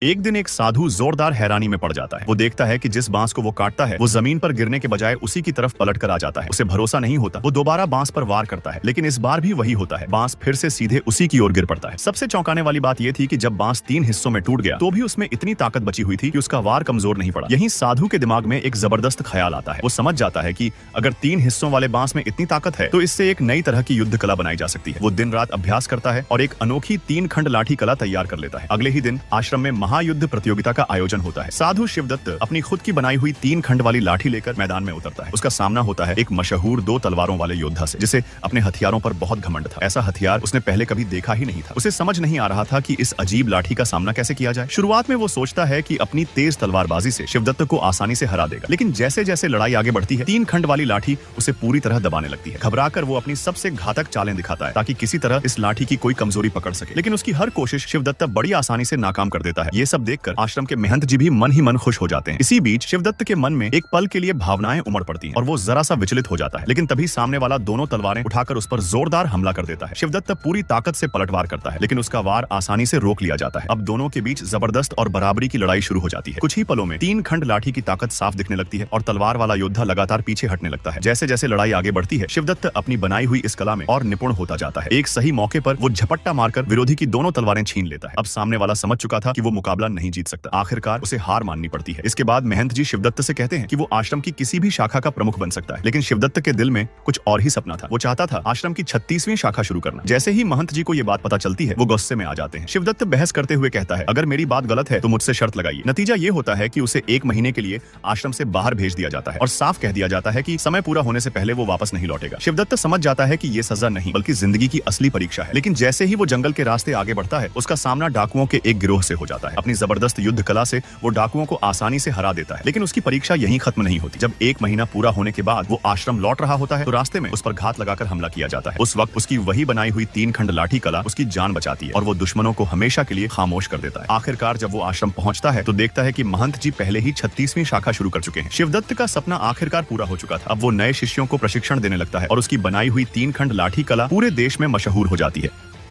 एक दिन एक साधु जोरदार हैरानी में पड़ जाता है। वो देखता है कि जिस बांस को वो काटता है वो जमीन पर गिरने के बजाय उसी की तरफ पलट कर आ जाता है। उसे भरोसा नहीं होता। वो दोबारा बांस पर वार करता है, लेकिन इस बार भी वही होता है। बांस फिर से सीधे उसी की ओर गिर पड़ता है। सबसे चौंकाने वाली बात यह थी कि जब बांस 3 हिस्सों में टूट गया तो भी उसमें इतनी ताकत बची हुई थी कि उसका वार कमजोर नहीं पड़ा। यहीं साधु के दिमाग में एक जबरदस्त ख्याल आता है। वो समझ जाता है कि अगर 3 हिस्सों वाले बांस में इतनी ताकत है तो इससे एक नई तरह की युद्ध कला बनाई जा सकती है। वो दिन रात अभ्यास करता है और एक अनोखी 3 खंड लाठी कला तैयार कर लेता है। अगले ही दिन आश्रम में महायुद्ध प्रतियोगिता का आयोजन होता है। साधु शिवदत्त अपनी खुद की बनाई हुई 3 खंड वाली लाठी लेकर मैदान में उतरता है। उसका सामना होता है एक मशहूर 2 तलवारों वाले योद्धा से, जिसे अपने हथियारों पर बहुत घमंड था। ऐसा हथियार उसने पहले कभी देखा ही नहीं था। उसे समझ नहीं आ रहा था कि इस अजीब लाठी का सामना कैसे किया जाए। शुरुआत में वो सोचता है कि अपनी तेज तलवारबाजी से शिवदत्त को आसानी से हरा देगा, लेकिन जैसे जैसे लड़ाई आगे बढ़ती है 3 खंड वाली लाठी उसे पूरी तरह दबाने लगती है। घबराकर वो अपनी सबसे घातक चालें दिखाता है ताकि किसी तरह इस लाठी की कोई कमजोरी पकड़ सके, लेकिन उसकी हर कोशिश शिवदत्त बड़ी आसानी से नाकाम कर देता है। ये सब देखकर आश्रम के महंत जी भी मन ही मन खुश हो जाते हैं। इसी बीच शिवदत्त के मन में एक पल के लिए भावनाएं उमड़ पड़ती हैं और वो जरा सा विचलित हो जाता है, लेकिन तभी सामने वाला दोनों तलवारें उठाकर उस पर जोरदार हमला कर देता है। शिवदत्त पूरी ताकत से पलटवार करता है, लेकिन उसका वार आसानी से रोक लिया जाता है। अब दोनों के बीच जबरदस्त और बराबरी की लड़ाई शुरू हो जाती है। कुछ ही पलों में 3 खंड लाठी की ताकत साफ दिखने लगती है और तलवार वाला योद्धा लगातार पीछे हटने लगता है। जैसे जैसे लड़ाई आगे बढ़ती है शिवदत्त अपनी बनाई हुई इस कला में और निपुण होता जाता है। एक सही मौके पर वो झपट्टा मारकर विरोधी की दोनों तलवारें छीन लेता है। अब सामने वाला समझ चुका था कि वो मुकाबला नहीं जीत सकता। आखिरकार उसे हार माननी पड़ती है। इसके बाद महंत जी शिवदत्त से कहते हैं कि वो आश्रम की किसी भी शाखा का प्रमुख बन सकता है, लेकिन शिवदत्त के दिल में कुछ और ही सपना था। वो चाहता था आश्रम की 36वीं शाखा शुरू करना। जैसे ही महंत जी को ये बात पता चलती है वो गुस्से में आ जाते हैं। शिवदत्त बहस करते हुए कहता है, अगर मेरी बात गलत है तो मुझसे शर्त लगाइए। नतीजा ये होता है कि उसे 1 महीने के लिए आश्रम से बाहर भेज दिया जाता है और साफ कह दिया जाता है कि समय पूरा होने से पहले वो वापस नहीं लौटेगा। शिवदत्त समझ जाता है कि ये सजा नहीं बल्कि जिंदगी की असली परीक्षा है, लेकिन जैसे ही वो जंगल के रास्ते आगे बढ़ता है उसका सामना डाकुओं के एक गिरोह से हो जाता है। अपनी जबरदस्त युद्ध कला से वो डाकुओं को आसानी से हरा देता है, लेकिन उसकी परीक्षा यहीं खत्म नहीं होती। जब 1 महीना पूरा होने के बाद वो आश्रम लौट रहा होता है तो रास्ते में उस पर घात लगाकर हमला किया जाता है। उस वक्त उसकी वही बनाई हुई 3 खंड लाठी कला उसकी जान बचाती है और वो दुश्मनों को हमेशा के लिए खामोश कर देता है। आखिरकार जब वो आश्रम पहुंचता है तो देखता है कि महंत जी पहले ही 36वीं शाखा शुरू कर चुके हैं। शिवदत्त का सपना आखिरकार पूरा हो चुका था। अब वो नए शिष्यों को प्रशिक्षण देने लगता है और उसकी बनाई हुई 3 खंड लाठी कला पूरे देश में मशहूर हो जाती है।